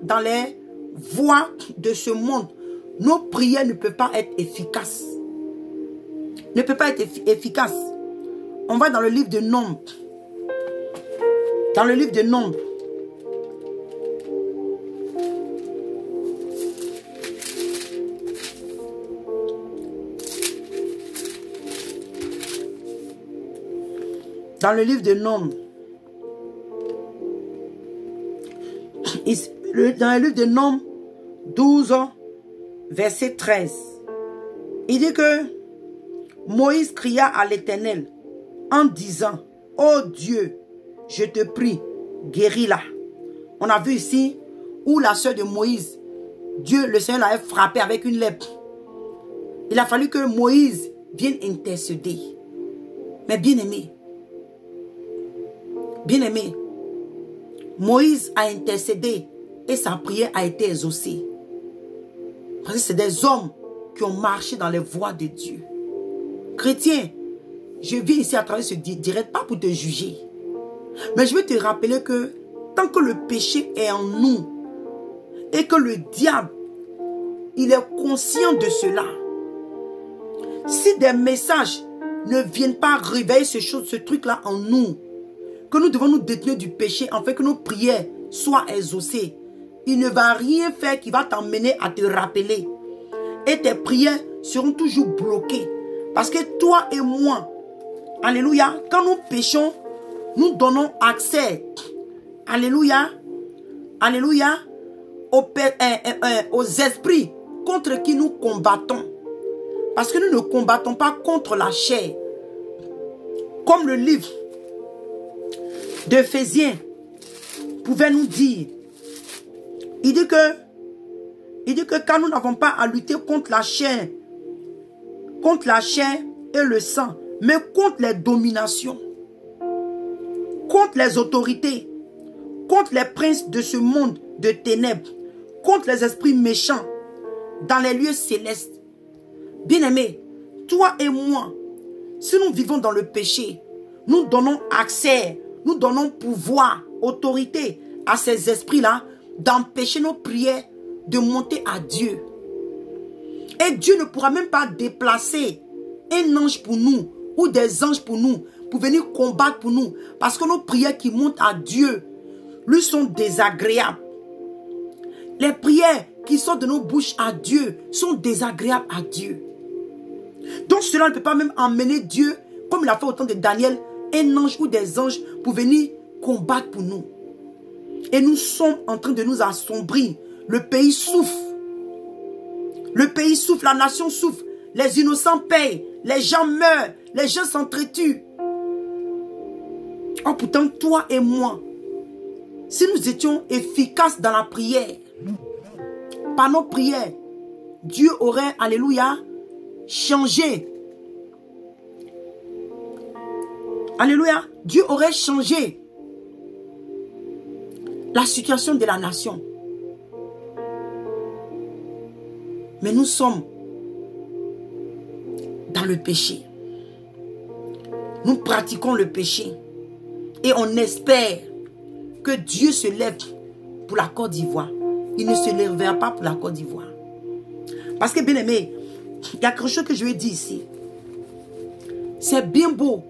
dans les voies de ce monde, nos prières ne peuvent pas être efficaces. Ne peuvent pas être efficaces. On va dans le livre de Nombres. Dans le livre de Nombres. Dans le livre de Nombres. Dans le livre de Nombres 12, verset 13. Il dit que Moïse cria à l'Éternel en disant, oh Dieu, je te prie, guéris-la. On a vu ici où la sœur de Moïse, Dieu, le Seigneur l'avait frappée avec une lèpre. Il a fallu que Moïse vienne intercéder. Mais bien aimé, Moïse a intercédé et sa prière a été exaucée. Parce que c'est des hommes qui ont marché dans les voies de Dieu. Chrétien, je viens ici à travers ce direct, pas pour te juger. Mais je veux te rappeler que tant que le péché est en nous et que le diable, il est conscient de cela, si des messages ne viennent pas réveiller ce truc-là en nous, que nous devons nous détenir du péché afin que nos prières soient exaucées, il ne va rien faire qui va t'emmener à te rappeler. Et tes prières seront toujours bloquées. Parce que toi et moi, alléluia, quand nous péchons, nous donnons accès, alléluia, alléluia, aux esprits contre qui nous combattons. Parce que nous ne combattons pas contre la chair. Comme le livre d'Éphésiens pouvait nous dire. Il dit que quand nous n'avons pas à lutter contre la chair et le sang, mais contre les dominations, contre les autorités, contre les princes de ce monde de ténèbres, contre les esprits méchants dans les lieux célestes. Bien-aimés, toi et moi, si nous vivons dans le péché, nous donnons accès, nous donnons pouvoir, autorité à ces esprits-là d'empêcher nos prières de monter à Dieu. Et Dieu ne pourra même pas déplacer un ange pour nous ou des anges pour nous, pour venir combattre pour nous. Parce que nos prières qui montent à Dieu lui sont désagréables. Les prières qui sortent de nos bouches à Dieu sont désagréables à Dieu. Donc cela ne peut pas même emmener Dieu, comme il a fait au temps de Daniel, un ange ou des anges pour venir combattre pour nous. Et nous sommes en train de nous assombrir. Le pays souffre. Le pays souffre, la nation souffre. Les innocents payent. Les gens meurent. Les gens s'entretuent. Oh, pourtant, toi et moi, si nous étions efficaces dans la prière, par nos prières, Dieu aurait, alléluia, changé. Alléluia. Dieu aurait changé la situation de la nation. Mais nous sommes dans le péché. Nous pratiquons le péché. Et on espère que Dieu se lève pour la Côte d'Ivoire. Il ne se lèvera pas pour la Côte d'Ivoire. Parce que bien aimé, il y a quelque chose que je vais dire ici. C'est bien beau.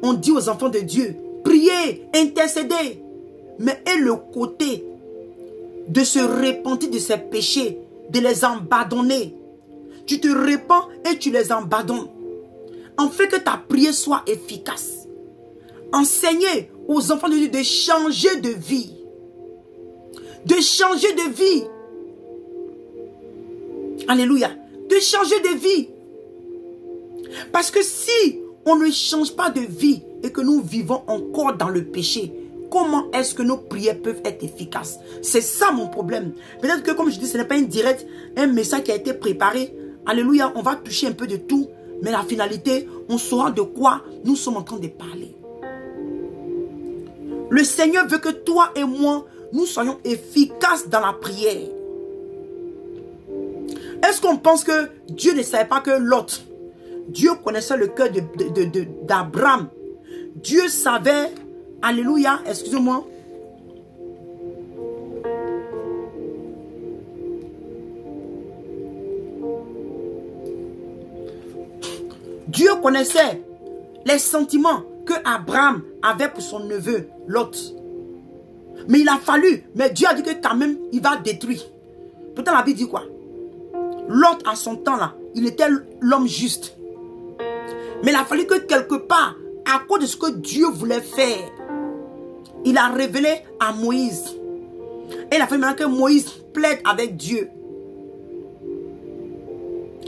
On dit aux enfants de Dieu, priez, intercédez. Mais est le côté de se repentir de ses péchés, de les abandonner. Tu te repens et tu les abandonnes. En fait que ta prière soit efficace. Enseignez aux enfants de Dieu de changer de vie. De changer de vie. Alléluia. De changer de vie. Parce que si on ne change pas de vie et que nous vivons encore dans le péché, comment est-ce que nos prières peuvent être efficaces? C'est ça mon problème. Peut-être que comme je dis, ce n'est pas une directe, un message qui a été préparé. Alléluia, on va toucher un peu de tout. Mais la finalité, on saura de quoi nous sommes en train de parler. Le Seigneur veut que toi et moi, nous soyons efficaces dans la prière. Est-ce qu'on pense que Dieu ne savait pas que Lot, Dieu connaissait le cœur d'Abraham. Dieu savait, alléluia, excusez-moi. Dieu connaissait les sentiments que Abraham avait pour son neveu Lot. Mais il a fallu, mais Dieu a dit que quand même, il va détruire. Pourtant la Bible dit quoi? Lot à son temps là, il était l'homme juste. Mais il a fallu que quelque part, à cause de ce que Dieu voulait faire, il a révélé à Moïse. Et il a fallu maintenant que Moïse plaide avec Dieu.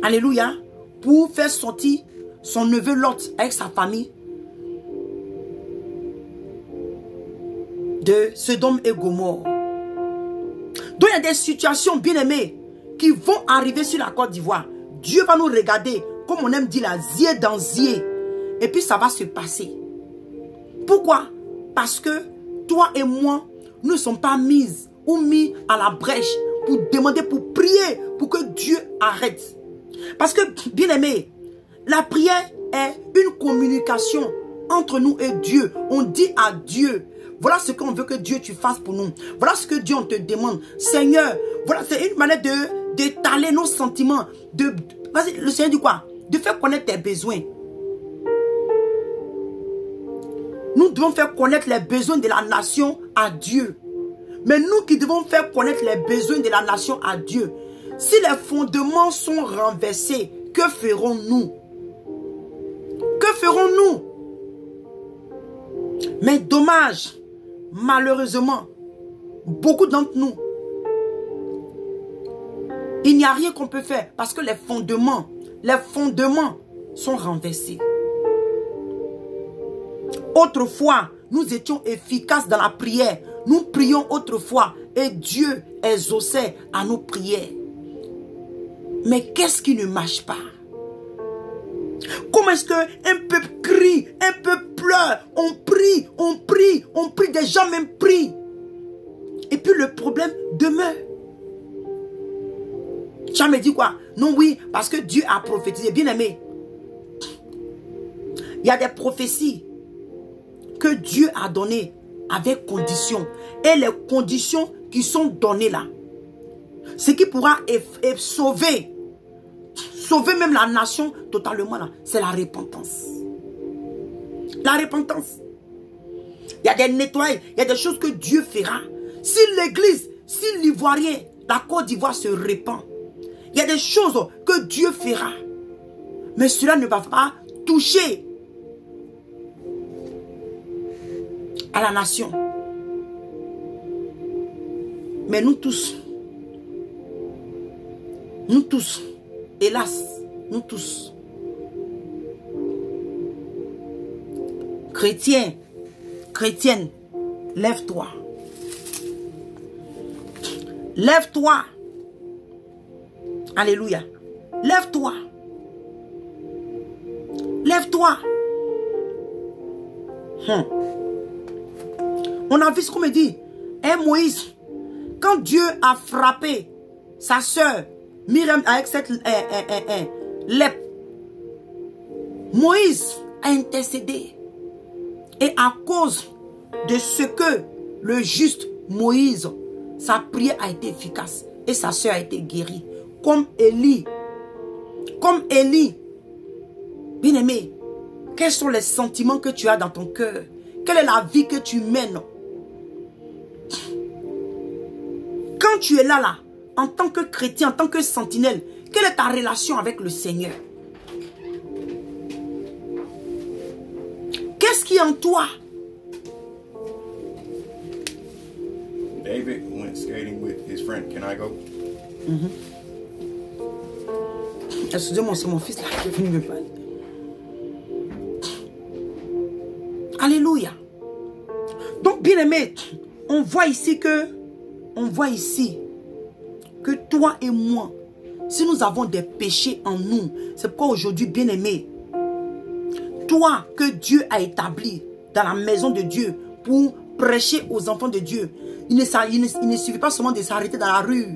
Alléluia. Pour faire sortir son neveu Lot avec sa famille de Sodome et Gomorrhe. Donc il y a des situations bien aimées qui vont arriver sur la Côte d'Ivoire. Dieu va nous regarder, comme on aime dire là, zier dans zier. Et puis ça va se passer. Pourquoi? Parce que toi et moi, nous ne sommes pas mises ou mis à la brèche pour demander, pour prier, pour que Dieu arrête. Parce que, bien aimé, la prière est une communication entre nous et Dieu. On dit à Dieu, voilà ce qu'on veut que Dieu tu fasses pour nous. Voilà ce que Dieu on te demande. Seigneur, voilà, c'est une manière d'étaler nos sentiments. Le Seigneur dit quoi? De faire connaître tes besoins. Nous devons faire connaître les besoins de la nation à Dieu. Mais nous qui devons faire connaître les besoins de la nation à Dieu, si les fondements sont renversés, que ferons-nous? Que ferons-nous? Mais dommage, malheureusement, beaucoup d'entre nous, il n'y a rien qu'on peut faire parce que les fondements sont renversés. Autrefois, nous étions efficaces dans la prière. Nous prions autrefois et Dieu exauçait à nos prières. Mais qu'est-ce qui ne marche pas? Comment est-ce qu'un peuple crie, un peuple pleure, on prie, des gens même prient. Et puis le problème demeure. Tu as me dit quoi? Non, oui, parce que Dieu a prophétisé. Bien aimé, il y a des prophéties que Dieu a données avec conditions. Et les conditions qui sont données là, ce qui pourra sauver même la nation totalement là, c'est la repentance. La repentance. Il y a des nettoyages, il y a des choses que Dieu fera. Si l'église, si l'Ivoirien, la Côte d'Ivoire se répand, il y a des choses que Dieu fera. Mais cela ne va pas toucher à la nation. Mais nous tous, hélas, nous tous, chrétiens, chrétiennes, lève-toi. Lève-toi. Alléluia. Lève-toi. Lève-toi. On a vu ce qu'on me dit. Moïse, quand Dieu a frappé sa soeur Myriam avec cette lèpre, Moïse a intercédé. Et à cause de ce que le juste Moïse, sa prière a été efficace et sa soeur a été guérie. Comme Élie. Bien aimé, quels sont les sentiments que tu as dans ton cœur? Quelle est la vie que tu mènes? Quand tu es là, en tant que chrétien, en tant que sentinelle, quelle est ta relation avec le Seigneur? Qu'est-ce qui est en toi? David went skating with his friend. Can I go? Excusez-moi, c'est mon fils là qui est venu me parler. Alléluia. Donc, bien aimé, on voit ici que toi et moi, si nous avons des péchés en nous, c'est pourquoi aujourd'hui, bien aimé, toi que Dieu a établi dans la maison de Dieu pour prêcher aux enfants de Dieu, il ne suffit pas seulement de s'arrêter dans la rue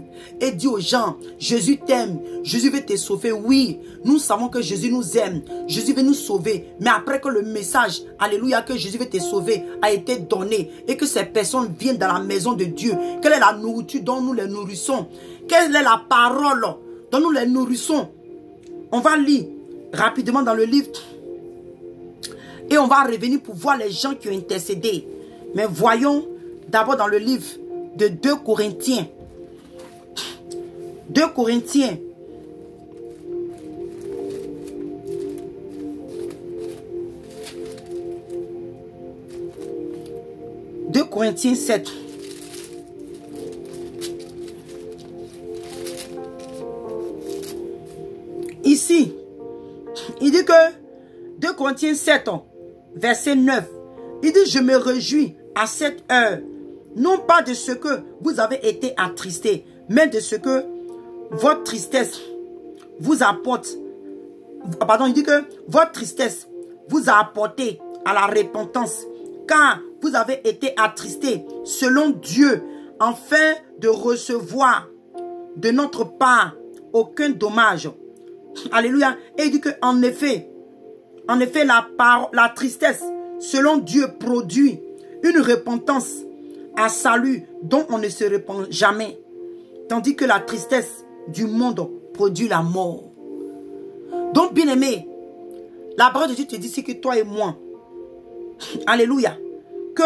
et dire aux gens, Jésus t'aime, Jésus veut te sauver. Oui, nous savons que Jésus nous aime, Jésus veut nous sauver. Mais après que le message, alléluia, que Jésus veut te sauver a été donné et que ces personnes viennent dans la maison de Dieu, quelle est la nourriture dont nous les nourrissons? Quelle est la parole dont nous les nourrissons? On va lire rapidement dans le livre. Et on va revenir pour voir les gens qui ont intercédé. Mais voyons d'abord dans le livre de 2 Corinthiens. 2 Corinthiens. Corinthiens 7. Ici, il dit que 2 Corinthiens 7, verset 9, il dit: je me réjouis à cette heure, non pas de ce que vous avez été attristés, mais de ce que votre tristesse vous apporte. Pardon, il dit que votre tristesse vous a apporté à la repentance, car vous avez été attristés selon Dieu, afin de recevoir de notre part aucun dommage. Alléluia. Et il dit qu'en effet, la tristesse selon Dieu produit une repentance à salut dont on ne se repent jamais. Tandis que la tristesse du monde produit la mort. Donc, bien aimé, la parole de Dieu te dit, c'est que toi et moi, alléluia, que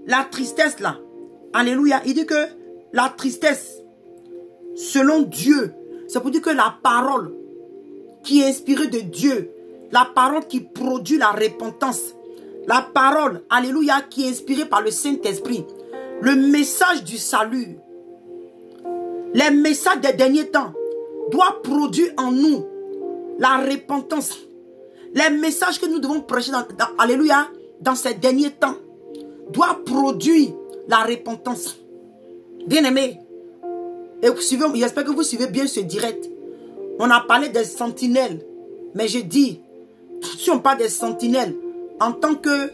la tristesse là, alléluia, il dit que la tristesse, selon Dieu, c'est pour dire que la parole qui est inspirée de Dieu, la parole qui produit la repentance, la parole, alléluia, qui est inspirée par le Saint-Esprit, le message du salut, les messages des derniers temps, doit produire en nous la repentance. Les messages que nous devons prêcher, alléluia, dans ces derniers temps, doit produire la repentance. Bien aimé, et j'espère que vous suivez bien ce direct. On a parlé des sentinelles, mais je dis, si on parle des sentinelles, en tant que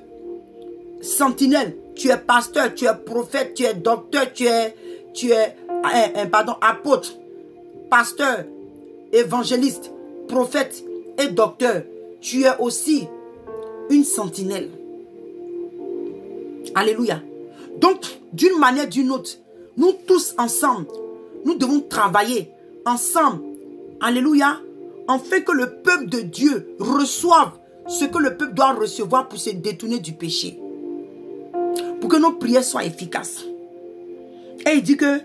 sentinelle, tu es pasteur, tu es prophète, tu es docteur, tu es apôtre, pasteur, évangéliste, prophète et docteur. Tu es aussi une sentinelle. Alléluia. Donc, d'une manière ou d'une autre, nous tous ensemble, nous devons travailler ensemble. Alléluia. Afin que le peuple de Dieu reçoive ce que le peuple doit recevoir pour se détourner du péché. Pour que nos prières soient efficaces. Et il dit que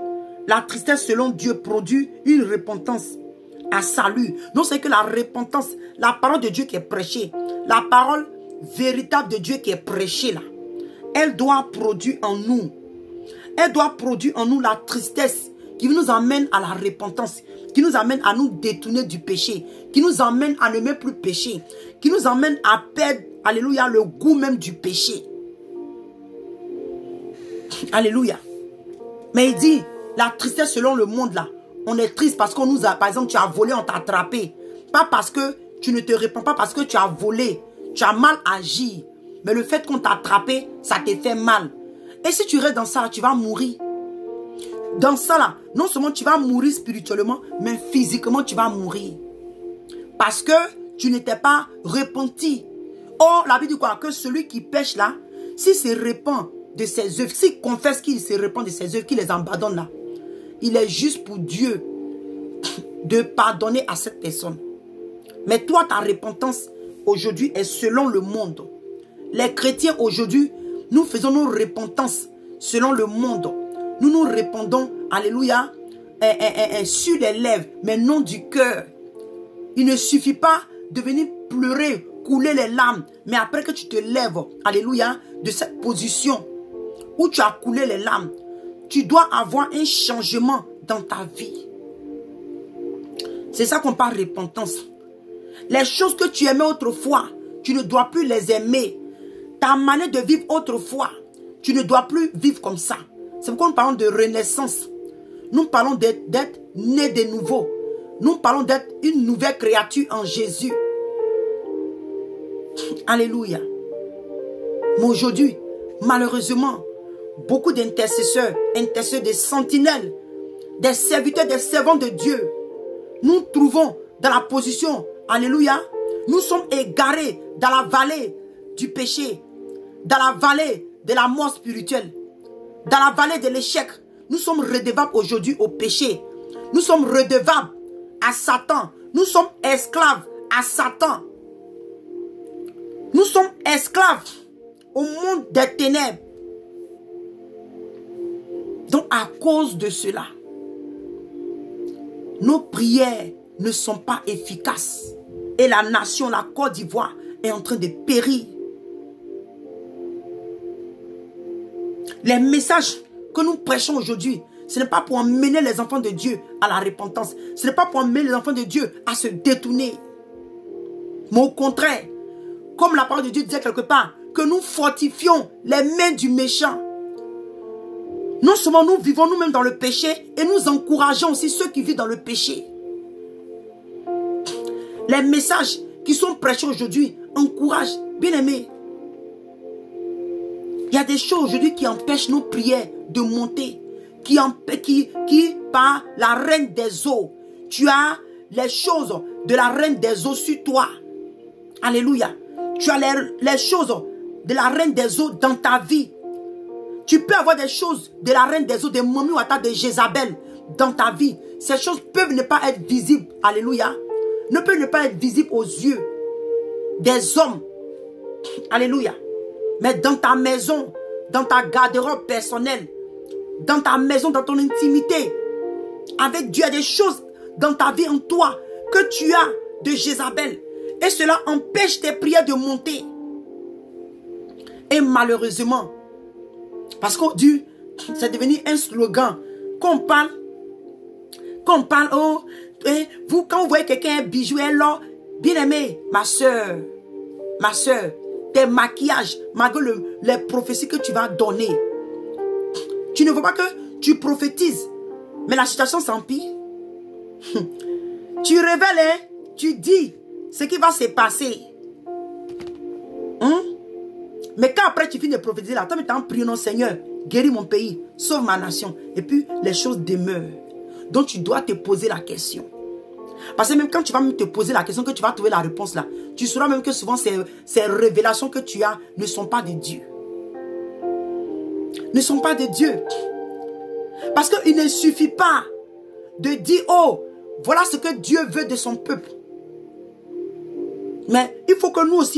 la tristesse selon Dieu produit une repentance à salut. Donc c'est que la repentance, la parole de Dieu qui est prêchée, la parole véritable de Dieu qui est prêchée là, elle doit produire en nous. Elle doit produire en nous la tristesse qui nous amène à la repentance, qui nous amène à nous détourner du péché, qui nous amène à ne même plus pécher, qui nous amène à perdre, alléluia, le goût même du péché. Alléluia. Mais il dit, la tristesse selon le monde là, on est triste parce qu'on nous a, par exemple, tu as volé, on t'a attrapé. Pas parce que tu ne te répands, pas parce que tu as volé, tu as mal agi. Mais le fait qu'on t'a attrapé, ça te fait mal. Et si tu restes dans ça, tu vas mourir. Dans ça là, non seulement tu vas mourir spirituellement, mais physiquement tu vas mourir. Parce que tu n'étais pas repenti. Or, la Bible dit quoi? Que celui qui pêche là, s'il se repent de ses œuvres, s'il confesse qu'il se repent de ses œuvres, qu'il les abandonne là, il est juste pour Dieu de pardonner à cette personne. Mais toi, ta repentance aujourd'hui est selon le monde. Les chrétiens aujourd'hui, nous faisons nos repentances selon le monde. Nous nous répandons, alléluia, sur les lèvres, mais non du cœur. Il ne suffit pas de venir pleurer, couler les larmes, mais après que tu te lèves, alléluia, de cette position où tu as coulé les larmes, tu dois avoir un changement dans ta vie. C'est ça qu'on parle de repentance. Les choses que tu aimais autrefois, tu ne dois plus les aimer. Ta manière de vivre autrefois, tu ne dois plus vivre comme ça. C'est pourquoi nous parlons de renaissance. Nous parlons d'être né de nouveau. Nous parlons d'être une nouvelle créature en Jésus. Alléluia. Mais aujourd'hui, malheureusement, beaucoup d'intercesseurs, des sentinelles, des serviteurs, des servants de Dieu, nous trouvons dans la position, alléluia, nous sommes égarés dans la vallée du péché, dans la vallée de la mort spirituelle, dans la vallée de l'échec. Nous sommes redevables aujourd'hui au péché. Nous sommes redevables à Satan. Nous sommes esclaves à Satan. Nous sommes esclaves au monde des ténèbres. Donc à cause de cela, nos prières ne sont pas efficaces. Et la nation, la Côte d'Ivoire, est en train de périr. Les messages que nous prêchons aujourd'hui, ce n'est pas pour emmener les enfants de Dieu à la repentance. Ce n'est pas pour emmener les enfants de Dieu à se détourner. Mais au contraire, comme la parole de Dieu disait quelque part, que nous fortifions les mains du méchant. Non seulement nous vivons nous-mêmes dans le péché, et nous encourageons aussi ceux qui vivent dans le péché. Les messages qui sont prêchés aujourd'hui encouragent, bien aimés. Il y a des choses aujourd'hui qui empêchent nos prières de monter. Qui par la reine des eaux. Tu as les choses de la reine des eaux sur toi. Alléluia. Tu as les choses de la reine des eaux dans ta vie. Tu peux avoir des choses de la reine des eaux, de Momi Wata, de Jézabel dans ta vie. Ces choses peuvent ne pas être visibles. Alléluia. Ne peuvent ne pas être visibles aux yeux des hommes. Alléluia. Mais dans ta maison, dans ta garde-robe personnelle, dans ta maison, dans ton intimité, avec Dieu, il y a des choses dans ta vie, en toi, que tu as de Jézabel. Et cela empêche tes prières de monter. Et malheureusement, parce que Dieu, c'est devenu un slogan, qu'on parle, oh, vous, quand vous voyez quelqu'un, un bijou, un l'or, bien aimé, ma soeur, tes maquillages, malgré les prophéties que tu vas donner, tu ne vois pas que tu prophétises, mais la situation s'empire. Tu révèles, tu dis ce qui va se passer. Mais quand après tu finis de prophétiser, là, toi, tu es en priant, non, Seigneur, guéris mon pays, sauve ma nation. Et puis, les choses demeurent. Donc, tu dois te poser la question. Parce que même quand tu vas te poser la question, que tu vas trouver la réponse là, tu sauras même que souvent ces révélations que tu as ne sont pas de Dieu. Ne sont pas de Dieu. Parce qu'il ne suffit pas de dire, oh, voilà ce que Dieu veut de son peuple. Mais il faut que nous aussi,